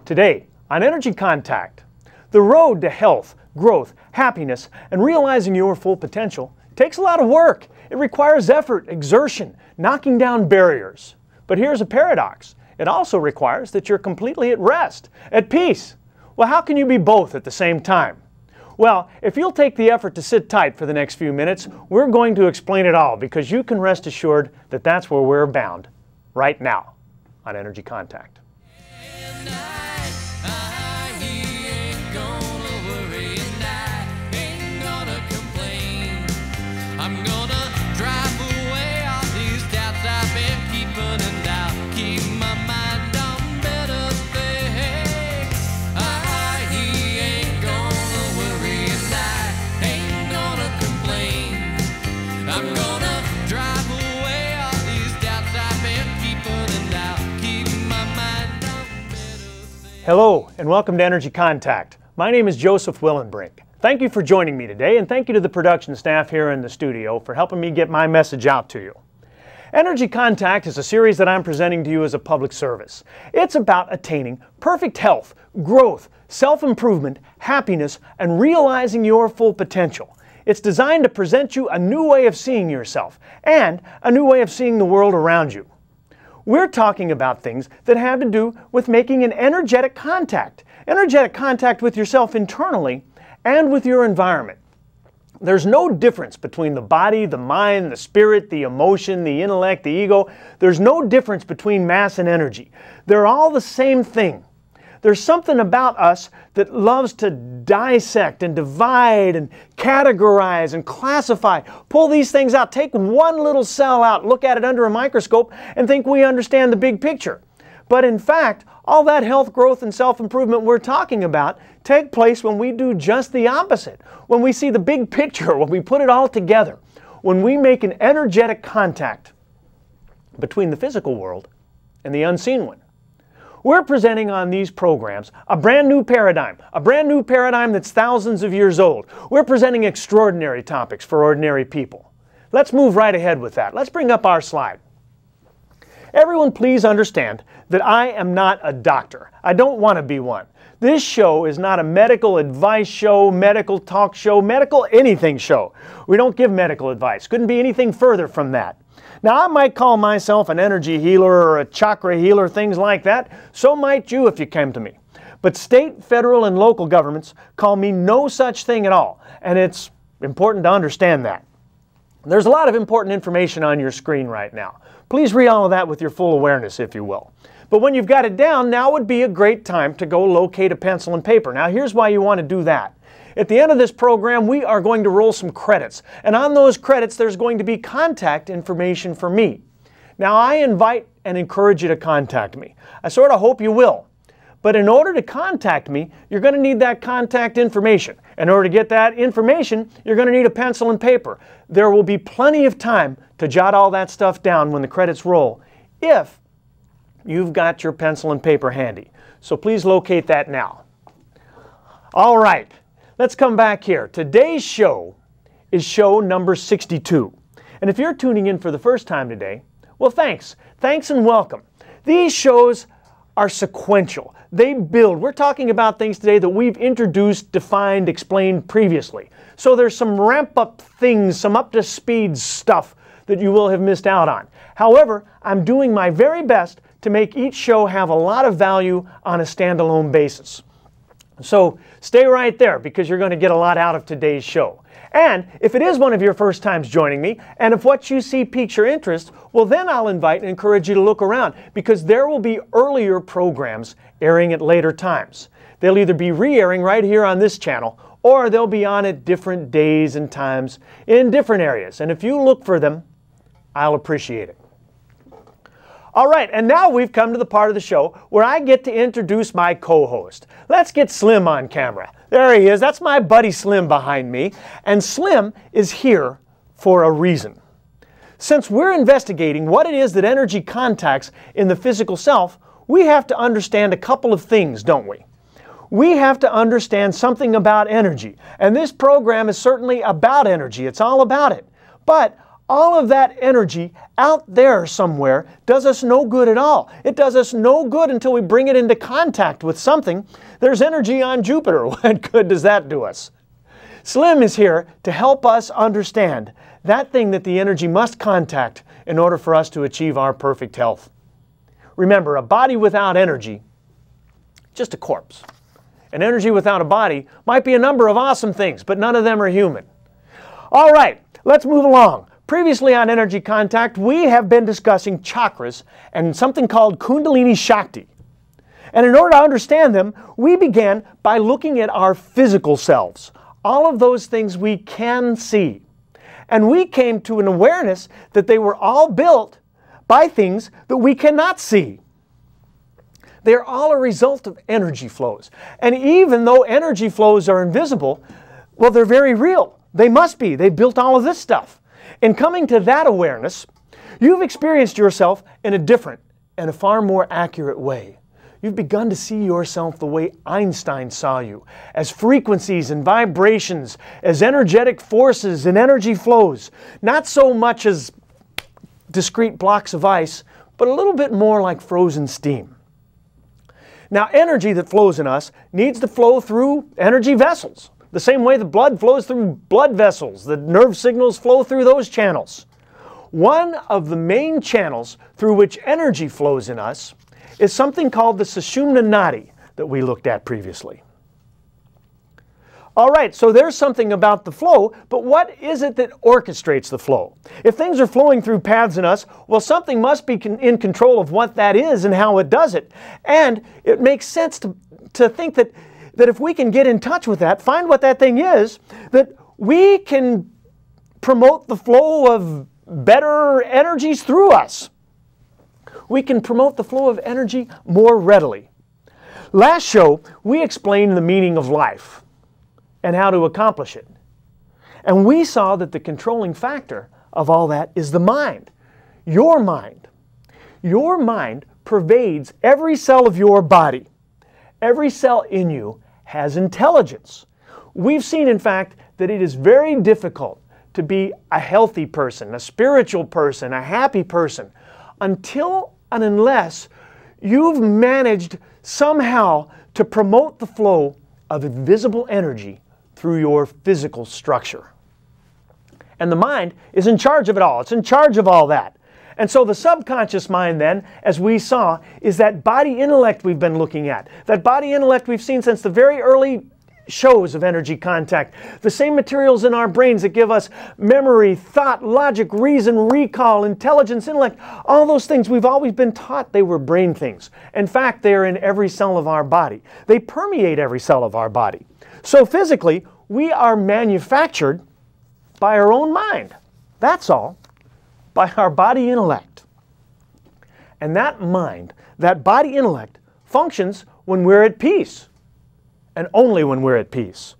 Today on Energy Contact, the road to health, growth, happiness, and realizing your full potential takes a lot of work. It requires effort, exertion, knocking down barriers. But here's a paradox. It also requires that you're completely at rest, at peace. Well, how can you be both at the same time? Well, if you'll take the effort to sit tight for the next few minutes, we're going to explain it all, because you can rest assured that that's where we're bound right now on Energy Contact. I'm gonna drive away all these doubts I've been keeping and doubt. Keep my mind on better things. He ain't gonna worry and I ain't gonna complain. I'm gonna drive away all these doubts I've been keeping and doubt. Keep my mind on better things. Hello and welcome to Energy Contact. My name is Joseph Willenbrink. Thank you for joining me today, and thank you to the production staff here in the studio for helping me get my message out to you. Energy Contact is a series that I'm presenting to you as a public service. It's about attaining perfect health, growth, self-improvement, happiness, and realizing your full potential. It's designed to present you a new way of seeing yourself and a new way of seeing the world around you. We're talking about things that have to do with making an energetic contact with yourself internally and with your environment. There's no difference between the body, the mind, the spirit, the emotion, the intellect, the ego. There's no difference between mass and energy. They're all the same thing. There's something about us that loves to dissect and divide and categorize and classify. Pull these things out. Take one little cell out, look at it under a microscope, and think we understand the big picture. But in fact, all that health, growth, and self-improvement we're talking about take place when we do just the opposite. When we see the big picture, when we put it all together, when we make an energetic contact between the physical world and the unseen one. We're presenting on these programs a brand new paradigm that's thousands of years old. We're presenting extraordinary topics for ordinary people. Let's move right ahead with that. Let's bring up our slide. Everyone, please understand that I am not a doctor. I don't want to be one. This show is not a medical advice show, medical talk show, medical anything show. We don't give medical advice. Couldn't be anything further from that. Now, I might call myself an energy healer or a chakra healer, things like that. So might you if you came to me. But state, federal, and local governments call me no such thing at all. And it's important to understand that. There's a lot of important information on your screen right now. Please read all of that with your full awareness, if you will. But when you've got it down, now would be a great time to go locate a pencil and paper. Now, here's why you want to do that. At the end of this program, we are going to roll some credits. And on those credits, there's going to be contact information for me. Now, I invite and encourage you to contact me. I sort of hope you will. But in order to contact me, you're going to need that contact information. In order to get that information, you're going to need a pencil and paper. There will be plenty of time to jot all that stuff down when the credits roll, if you've got your pencil and paper handy. So please locate that now. All right, let's come back here. Today's show is show number 62. And if you're tuning in for the first time today, well, thanks. Thanks and welcome. These shows are sequential. They build. We're talking about things today that we've introduced, defined, explained previously. So there's some ramp-up things, some up-to-speed stuff that you will have missed out on. However, I'm doing my very best to make each show have a lot of value on a standalone basis. So stay right there, because you're going to get a lot out of today's show. And if it is one of your first times joining me, and if what you see piques your interest, well, then I'll invite and encourage you to look around, because there will be earlier programs airing at later times. They'll either be re-airing right here on this channel, or they'll be on at different days and times in different areas. And if you look for them, I'll appreciate it. All right, and now we've come to the part of the show where I get to introduce my co-host. Let's get Slim on camera. There he is. That's my buddy Slim behind me. And Slim is here for a reason. Since we're investigating what it is that energy contacts in the physical self, we have to understand a couple of things, don't we? We have to understand something about energy. And this program is certainly about energy. It's all about it. But all of that energy out there somewhere does us no good at all. It does us no good until we bring it into contact with something. There's energy on Jupiter. What good does that do us? Slim is here to help us understand that thing that the energy must contact in order for us to achieve our perfect health. Remember, a body without energy, just a corpse. An energy without a body might be a number of awesome things, but none of them are human. All right, let's move along. Previously on Energy Contact, we have been discussing chakras and something called Kundalini Shakti. And in order to understand them, we began by looking at our physical selves, all of those things we can see. And we came to an awareness that they were all built by things that we cannot see. They're all a result of energy flows. And even though energy flows are invisible, well, they're very real. They must be. They built all of this stuff. In coming to that awareness, you've experienced yourself in a different and a far more accurate way. You've begun to see yourself the way Einstein saw you, as frequencies and vibrations, as energetic forces and energy flows, not so much as discrete blocks of ice, but a little bit more like frozen steam. Now, energy that flows in us needs to flow through energy vessels. The same way the blood flows through blood vessels, the nerve signals flow through those channels. One of the main channels through which energy flows in us is something called the Sushumna Nadi that we looked at previously. All right, so there's something about the flow, but what is it that orchestrates the flow? If things are flowing through paths in us, well, something must be in control of what that is and how it does it. And it makes sense to think that if we can get in touch with that, find what that thing is, that we can promote the flow of better energies through us. We can promote the flow of energy more readily. Last show, we explained the meaning of life and how to accomplish it. And we saw that the controlling factor of all that is the mind. Your mind. Your mind pervades every cell of your body. Every cell in you has intelligence. We've seen, in fact, that it is very difficult to be a healthy person, a spiritual person, a happy person, until and unless you've managed somehow to promote the flow of invisible energy through your physical structure. And the mind is in charge of it all. It's in charge of all that. And so the subconscious mind then, as we saw, is that body intellect we've been looking at. That body intellect we've seen since the very early shows of Energy Contact. The same materials in our brains that give us memory, thought, logic, reason, recall, intelligence, intellect, all those things we've always been taught they were brain things. In fact, they're in every cell of our body. They permeate every cell of our body. So physically, we are manufactured by our own mind. That's all. By our body intellect. And that mind, that body intellect, functions when we're at peace. And only when we're at peace.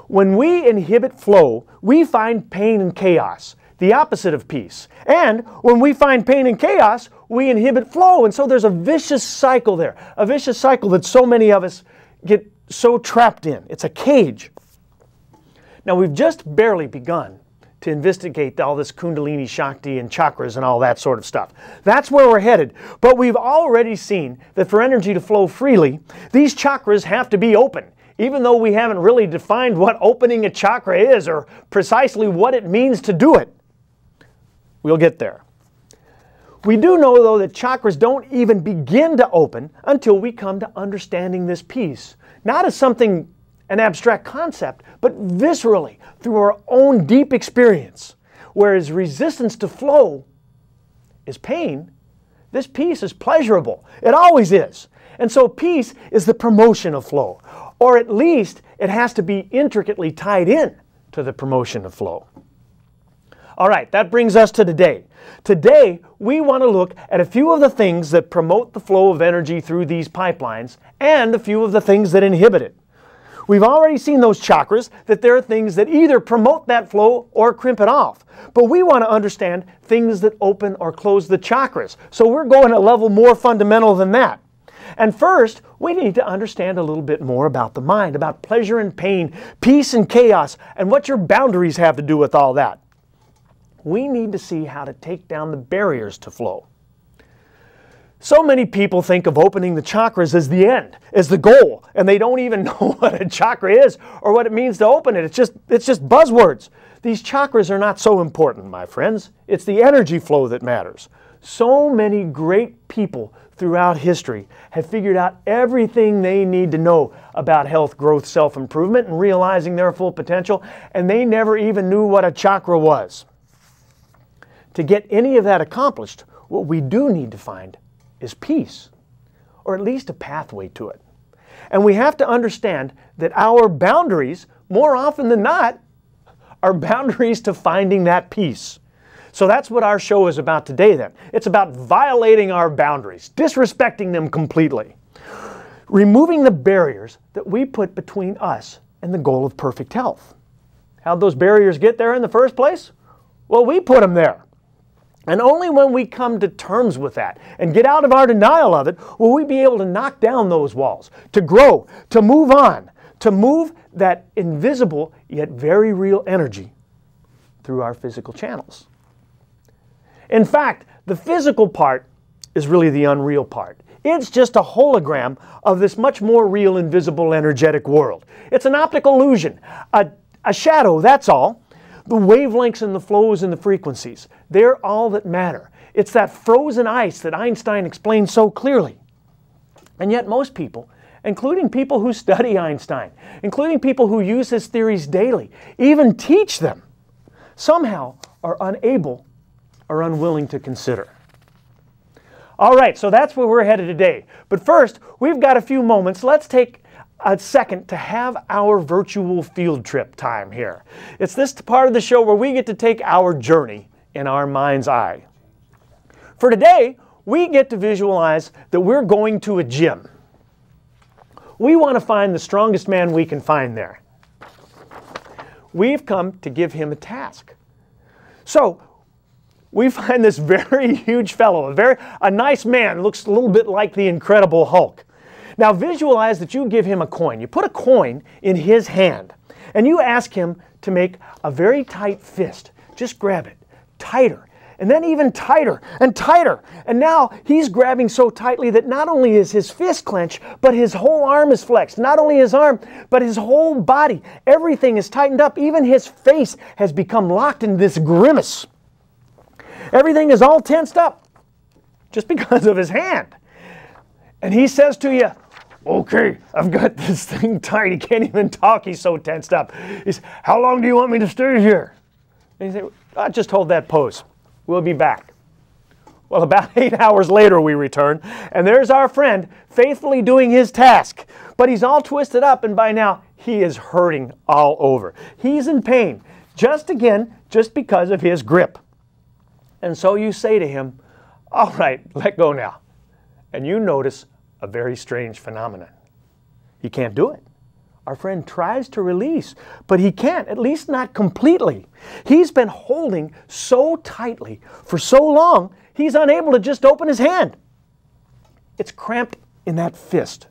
When we inhibit flow, we find pain and chaos, the opposite of peace. And when we find pain and chaos, we inhibit flow. And so there's a vicious cycle there. A vicious cycle that so many of us get so trapped in. It's a cage. Now we've just barely begun to investigate all this Kundalini Shakti and chakras and all that sort of stuff. That's where we're headed. But we've already seen that for energy to flow freely, these chakras have to be open, even though we haven't really defined what opening a chakra is or precisely what it means to do it. We'll get there. We do know, though, that chakras don't even begin to open until we come to understanding this piece, not as something, an abstract concept, but viscerally through our own deep experience. Whereas resistance to flow is pain, this peace is pleasurable. It always is. And so peace is the promotion of flow, or at least it has to be intricately tied in to the promotion of flow. All right, that brings us to today. Today, we want to look at a few of the things that promote the flow of energy through these pipelines and a few of the things that inhibit it. We've already seen those chakras, that there are things that either promote that flow or crimp it off. But we want to understand things that open or close the chakras. So we're going a level more fundamental than that. And first, we need to understand a little bit more about the mind, about pleasure and pain, peace and chaos, and what your boundaries have to do with all that. We need to see how to take down the barriers to flow. So many people think of opening the chakras as the end, as the goal, and they don't even know what a chakra is or what it means to open it. It's just buzzwords. These chakras are not so important, my friends. It's the energy flow that matters. So many great people throughout history have figured out everything they need to know about health, growth, self-improvement, and realizing their full potential, and they never even knew what a chakra was. To get any of that accomplished, what we do need to find is peace, or at least a pathway to it. And we have to understand that our boundaries, more often than not, are boundaries to finding that peace. So that's what our show is about today then. It's about violating our boundaries, disrespecting them completely, removing the barriers that we put between us and the goal of perfect health. How'd those barriers get there in the first place? Well, we put them there. And only when we come to terms with that and get out of our denial of it will we be able to knock down those walls, to grow, to move on, to move that invisible yet very real energy through our physical channels. In fact, the physical part is really the unreal part. It's just a hologram of this much more real, invisible, energetic world. It's an optical illusion, a shadow, that's all. The wavelengths and the flows and the frequencies, they're all that matter. It's that frozen ice that Einstein explained so clearly. And yet most people, including people who study Einstein, including people who use his theories daily, even teach them, somehow are unable or unwilling to consider. All right, so that's where we're headed today. But first, we've got a few moments. Let's take a second to have our virtual field trip time here. It's this part of the show where we get to take our journey in our mind's eye. For today, we get to visualize that we're going to a gym. We want to find the strongest man we can find there. We've come to give him a task. So, we find this very huge fellow, a nice man, looks a little bit like the Incredible Hulk. Now visualize that you give him a coin. You put a coin in his hand and you ask him to make a very tight fist. Just grab it tighter and then even tighter and tighter. And now he's grabbing so tightly that not only is his fist clenched, but his whole arm is flexed. Not only his arm, but his whole body. Everything is tightened up. Even his face has become locked in this grimace. Everything is all tensed up just because of his hand. And he says to you, okay, I've got this thing tight. He can't even talk. He's so tensed up. He says, how long do you want me to stay here? And you say, just hold that pose. We'll be back. Well, about 8 hours later we return, and there's our friend faithfully doing his task. But he's all twisted up, and by now he is hurting all over. He's in pain, just because of his grip. And so you say to him, all right, let go now. And you notice a very strange phenomenon. He can't do it. Our friend tries to release, but he can't, at least not completely. He's been holding so tightly for so long, he's unable to just open his hand. It's cramped in that fist.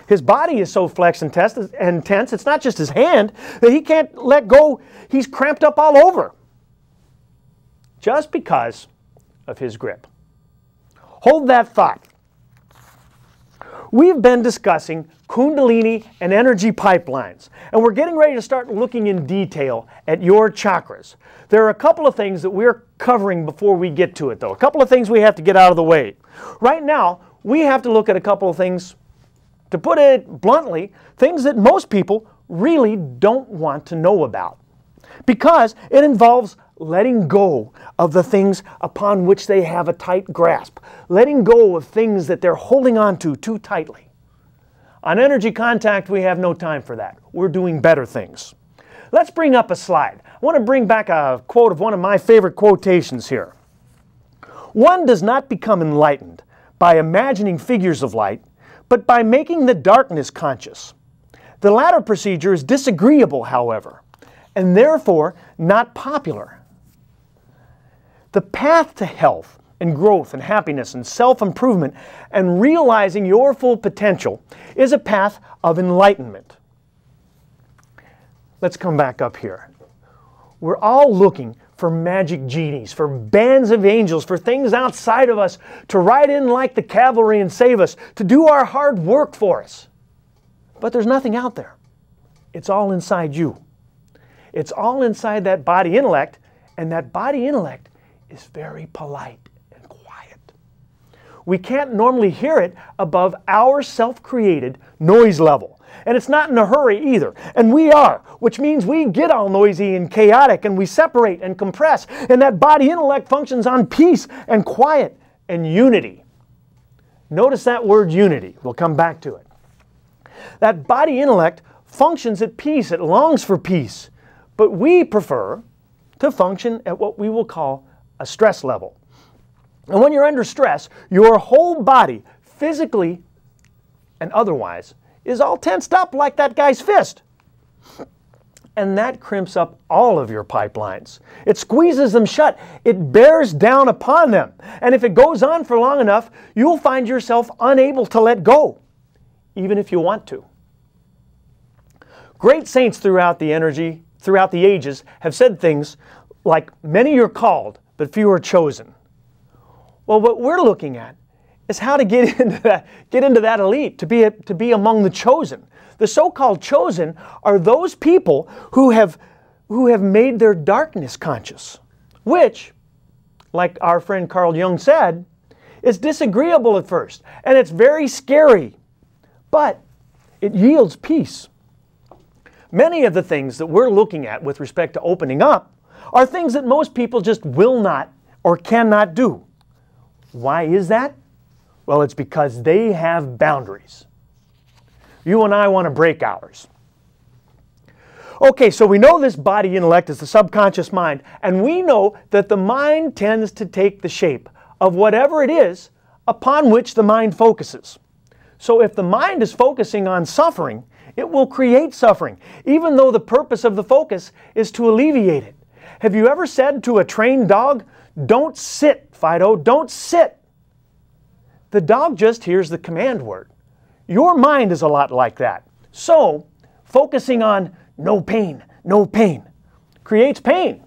His body is so flexed and tense, it's not just his hand, that he can't let go. He's cramped up all over. Just because of his grip. Hold that thought. We've been discussing Kundalini and energy pipelines, and we're getting ready to start looking in detail at your chakras. There are a couple of things that we're covering before we get to it, though. A couple of things we have to get out of the way. Right now, we have to look at a couple of things, to put it bluntly, things that most people really don't want to know about, because it involves letting go of the things upon which they have a tight grasp, letting go of things that they're holding on to too tightly. On Energy Contact, we have no time for that. We're doing better things. Let's bring up a slide. I want to bring back a quote of one of my favorite quotations here. One does not become enlightened by imagining figures of light, but by making the darkness conscious. The latter procedure is disagreeable, however, and therefore not popular. The path to health and growth and happiness and self-improvement and realizing your full potential is a path of enlightenment. Let's come back up here. We're all looking for for magic genies, for bands of angels, for things outside of us to ride in like the cavalry and save us, to do our hard work for us. But there's nothing out there. It's all inside you. It's all inside that body intellect, and that body intellect is very polite and quiet. We can't normally hear it above our self-created noise level. And it's not in a hurry either. And we are, which means we get all noisy and chaotic, and we separate and compress. And that body intellect functions on peace and quiet and unity. Notice that word unity. We'll come back to it. That body intellect functions at peace. It longs for peace. But we prefer to function at what we will call a stress level. And when you're under stress, your whole body, physically and otherwise, is all tensed up like that guy's fist. And that crimps up all of your pipelines. It squeezes them shut. It bears down upon them. And if it goes on for long enough, you'll find yourself unable to let go, even if you want to. Great saints throughout the ages have said things like, many are called, but few are chosen. Well, what we're looking at is how to get into that elite, to be among the chosen. The so-called chosen are those people who have made their darkness conscious, which, like our friend Carl Jung said, is disagreeable at first, and it's very scary, but it yields peace. Many of the things that we're looking at with respect to opening up are things that most people just will not or cannot do. Why is that? Well, it's because they have boundaries. You and I want to break ours. Okay, so we know this body intellect is the subconscious mind, and we know that the mind tends to take the shape of whatever it is upon which the mind focuses. So if the mind is focusing on suffering, it will create suffering, even though the purpose of the focus is to alleviate it. Have you ever said to a trained dog, "Don't sit, Fido, don't sit"? The dog just hears the command word. Your mind is a lot like that. So, focusing on no pain creates pain.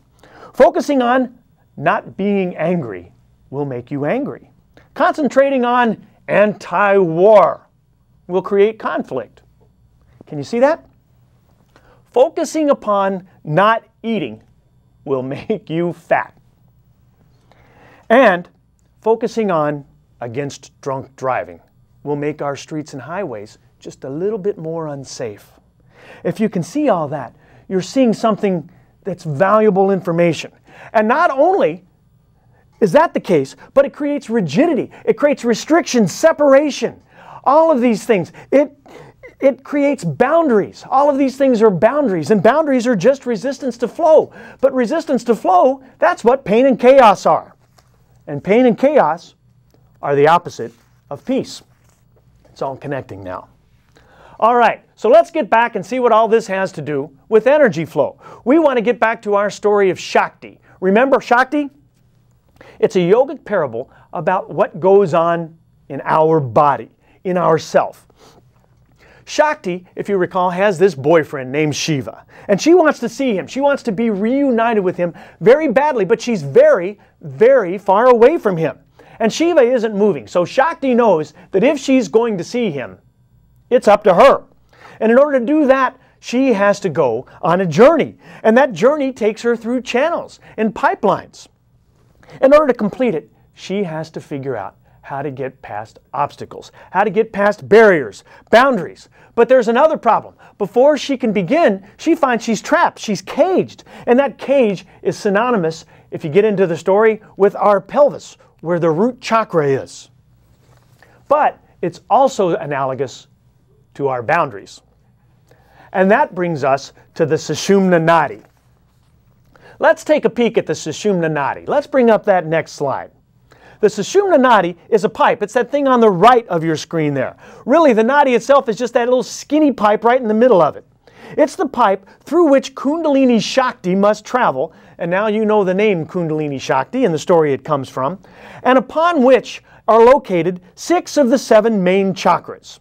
Focusing on not being angry will make you angry. Concentrating on anti-war will create conflict. Can you see that? Focusing upon not eating will make you fat. And focusing on against drunk driving will make our streets and highways just a little bit more unsafe. If you can see all that, you're seeing something that's valuable information. And not only is that the case, but it creates rigidity, it creates restriction, separation, all of these things. It creates boundaries. All of these things are boundaries, and boundaries are just resistance to flow. But resistance to flow, that's what pain and chaos are. And pain and chaos are the opposite of peace. It's all connecting now. All right, so let's get back and see what all this has to do with energy flow. We want to get back to our story of Shakti. Remember Shakti? It's a yogic parable about what goes on in our body, in our self. Shakti, if you recall, has this boyfriend named Shiva. And she wants to see him. She wants to be reunited with him very badly, but she's very, very far away from him. And Shiva isn't moving. So Shakti knows that if she's going to see him, it's up to her. And in order to do that, she has to go on a journey. And that journey takes her through channels and pipelines. In order to complete it, she has to figure out how to get past obstacles, how to get past barriers, boundaries. But there's another problem. Before she can begin, she finds she's trapped, she's caged. And that cage is synonymous, if you get into the story, with our pelvis, where the root chakra is. But it's also analogous to our boundaries. And that brings us to the Sushumna Nadi. Let's take a peek at the Sushumna Nadi. Let's bring up that next slide. The Sushumna Nadi is a pipe. It's that thing on the right of your screen there. Really, the Nadi itself is just that little skinny pipe right in the middle of it. It's the pipe through which Kundalini Shakti must travel, and now you know the name Kundalini Shakti and the story it comes from, and upon which are located 6 of the 7 main chakras.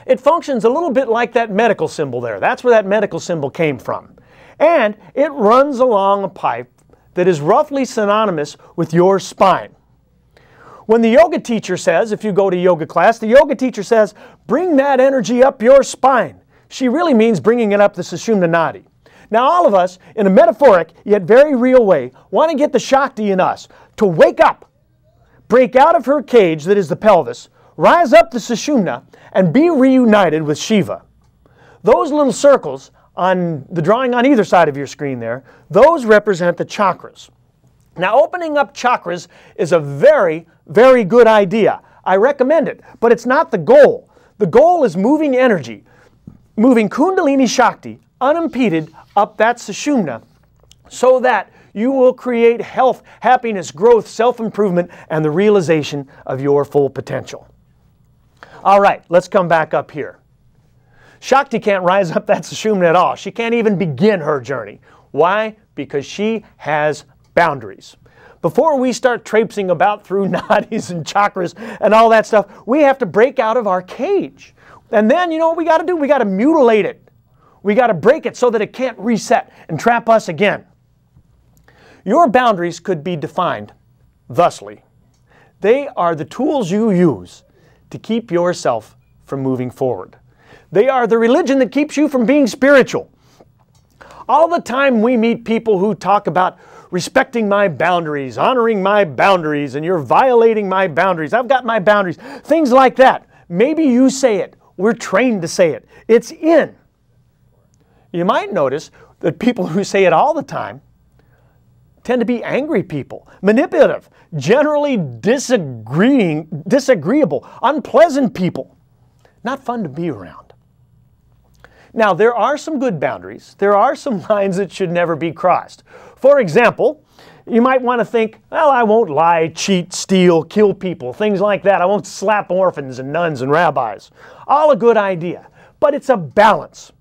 It functions a little bit like that medical symbol there. That's where that medical symbol came from. And it runs along a pipe that is roughly synonymous with your spine. When the yoga teacher says, if you go to yoga class, the yoga teacher says, bring that energy up your spine. She really means bringing it up the Sushumna Nadi. Now all of us, in a metaphoric yet very real way, want to get the Shakti in us to wake up, break out of her cage that is the pelvis, rise up the Sushumna, and be reunited with Shiva. Those little circles on the drawing on either side of your screen there, those represent the chakras. Now opening up chakras is a very, very good idea. I recommend it, but it's not the goal. The goal is moving energy, moving Kundalini Shakti unimpeded up that Sushumna so that you will create health, happiness, growth, self-improvement, and the realization of your full potential. All right, let's come back up here. Shakti can't rise up that Sushumna at all. She can't even begin her journey. Why? Because she has boundaries. Before we start traipsing about through nadis and chakras and all that stuff, we have to break out of our cage. And then, you know what we got to do? We got to mutilate it. We got to break it so that it can't reset and trap us again. Your boundaries could be defined thusly. They are the tools you use to keep yourself from moving forward. They are the religion that keeps you from being spiritual. All the time we meet people who talk about respecting my boundaries, honoring my boundaries, and you're violating my boundaries. I've got my boundaries. Things like that. Maybe you say it. We're trained to say it. It's in. You might notice that people who say it all the time tend to be angry people, manipulative, generally disagreeable, unpleasant people. Not fun to be around. Now, there are some good boundaries. There are some lines that should never be crossed. For example, you might want to think, well, I won't lie, cheat, steal, kill people, things like that. I won't slap orphans and nuns and rabbis. All a good idea, but it's a balance.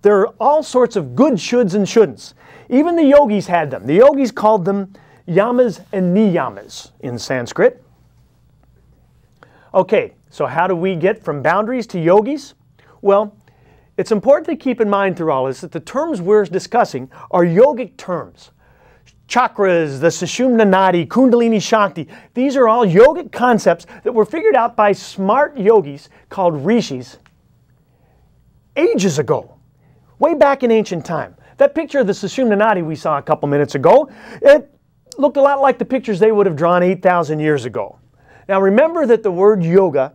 There are all sorts of good shoulds and shouldn'ts. Even the yogis had them. The yogis called them yamas and niyamas in Sanskrit. Okay, so how do we get from boundaries to yogis? Well, it's important to keep in mind through all this that the terms we're discussing are yogic terms. Chakras, the Sushumna Nadi, Kundalini Shakti, these are all yogic concepts that were figured out by smart yogis called rishis ages ago, way back in ancient time. That picture of the Sushumna Nadi we saw a couple minutes ago, it looked a lot like the pictures they would have drawn 8,000 years ago. Now remember that the word yoga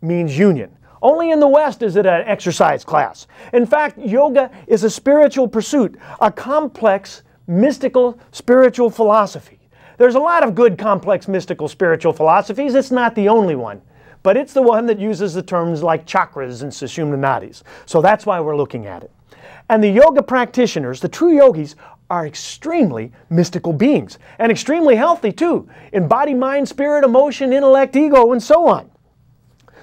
means union. Only in the West is it an exercise class. In fact, yoga is a spiritual pursuit, a complex, mystical, spiritual philosophy. There's a lot of good, complex, mystical, spiritual philosophies. It's not the only one, but it's the one that uses the terms like chakras and Sushumna Nadis. So that's why we're looking at it. And the yoga practitioners, the true yogis, are extremely mystical beings and extremely healthy too, in body, mind, spirit, emotion, intellect, ego, and so on.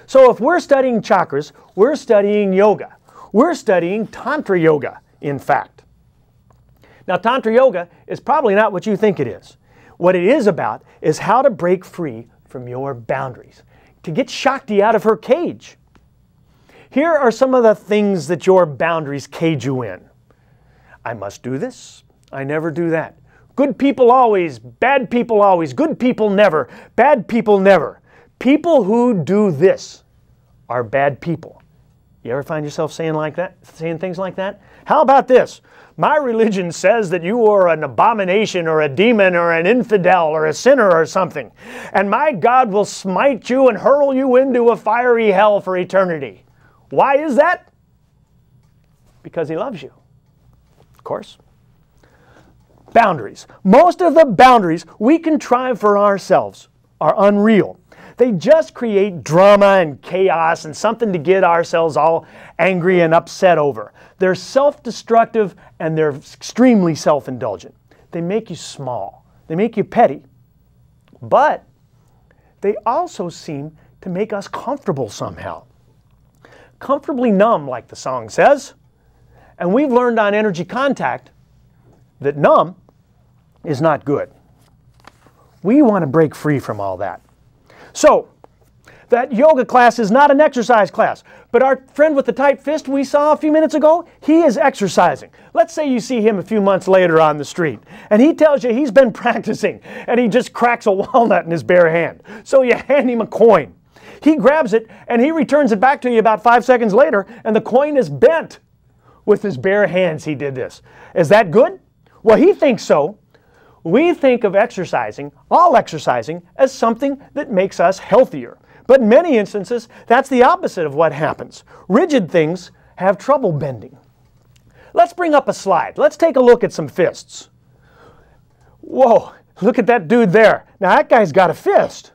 So if we're studying chakras, we're studying yoga. We're studying Tantra Yoga, in fact. Now, Tantra Yoga is probably not what you think it is. What it is about is how to break free from your boundaries, to get Shakti out of her cage. Here are some of the things that your boundaries cage you in. I must do this. I never do that. Good people always, bad people always, good people never, bad people never. People who do this are bad people. You ever find yourself saying things like that? How about this? My religion says that you are an abomination or a demon or an infidel or a sinner or something, and my God will smite you and hurl you into a fiery hell for eternity. Why is that? Because He loves you, of course. Boundaries. Most of the boundaries we contrive for ourselves are unreal. They just create drama and chaos and something to get ourselves all angry and upset over. They're self-destructive and they're extremely self-indulgent. They make you small. They make you petty. But they also seem to make us comfortable somehow. Comfortably numb, like the song says. And we've learned on Energy Contact that numb is not good. We want to break free from all that. So, That yoga class is not an exercise class. But our friend with the tight fist we saw a few minutes ago, he is exercising. Let's say you see him a few months later on the street, and he tells you he's been practicing, and he just cracks a walnut in his bare hand. So you hand him a coin. He grabs it, and he returns it back to you about 5 seconds later, and the coin is bent. With his bare hands he did this. Is that good? Well, he thinks so. We think of exercising, all exercising, as something that makes us healthier. But in many instances, that's the opposite of what happens. Rigid things have trouble bending. Let's bring up a slide. Let's take a look at some fists. Whoa, look at that dude there. Now that guy's got a fist.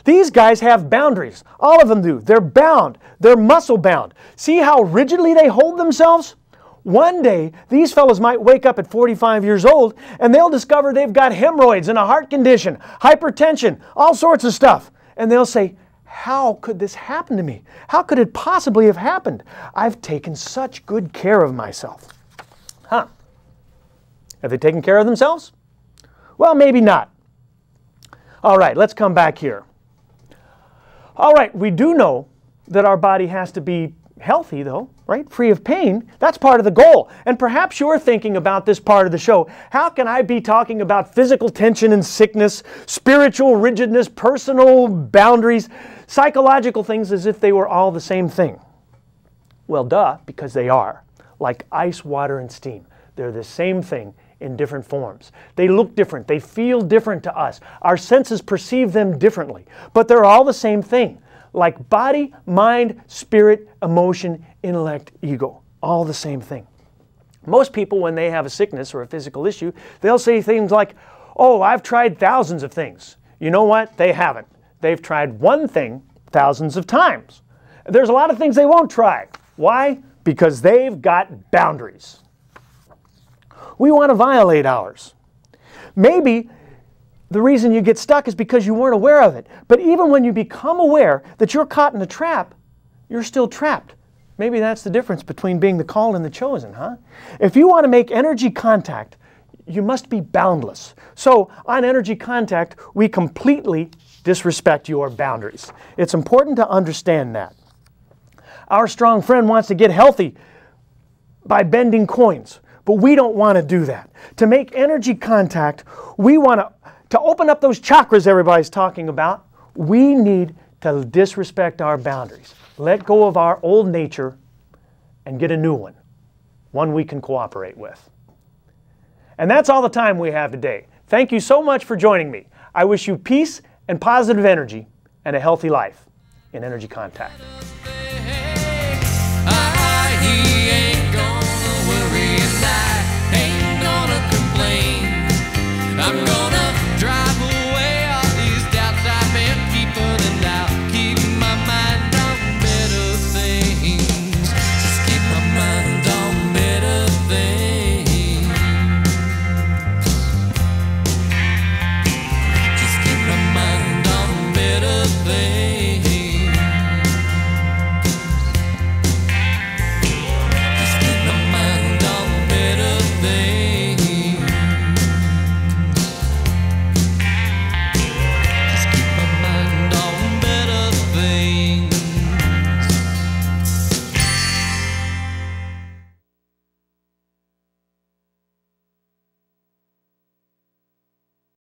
These guys have boundaries. All of them do. They're bound. They're muscle bound. See how rigidly they hold themselves? One day, these fellows might wake up at 45 years old and they'll discover they've got hemorrhoids and a heart condition, hypertension, all sorts of stuff. And they'll say, how could this happen to me? How could it possibly have happened? I've taken such good care of myself. Huh? Have they taken care of themselves? Well, maybe not. All right, let's come back here. All right, we do know that our body has to be healthy though, right? Free of pain. That's part of the goal. And perhaps you're thinking about this part of the show. How can I be talking about physical tension and sickness, spiritual rigidness, personal boundaries, psychological things as if they were all the same thing? Well, duh, because they are. Like ice, water, and steam. They're the same thing in different forms. They look different. They feel different to us. Our senses perceive them differently. But they're all the same thing. Like body, mind, spirit, emotion, intellect, ego. All the same thing. Most people, when they have a sickness or a physical issue, they'll say things like, oh, I've tried thousands of things. You know what? They haven't. They've tried one thing thousands of times. There's a lot of things they won't try. Why? Because they've got boundaries. We want to violate ours. Maybe the reason you get stuck is because you weren't aware of it. But even when you become aware that you're caught in a trap, you're still trapped. Maybe that's the difference between being the called and the chosen, huh? If you want to make energy contact, you must be boundless. So on energy contact, we completely disrespect your boundaries. It's important to understand that. Our strong friend wants to get healthy by bending coins. But we don't want to do that. To make energy contact, we want to open up those chakras everybody's talking about. We need to disrespect our boundaries. Let go of our old nature and get a new one we can cooperate with. And that's all the time we have today. Thank you so much for joining me. I wish you peace and positive energy and a healthy life in energy contact. He ain't gonna worry and I ain't gonna complain. I'm gonna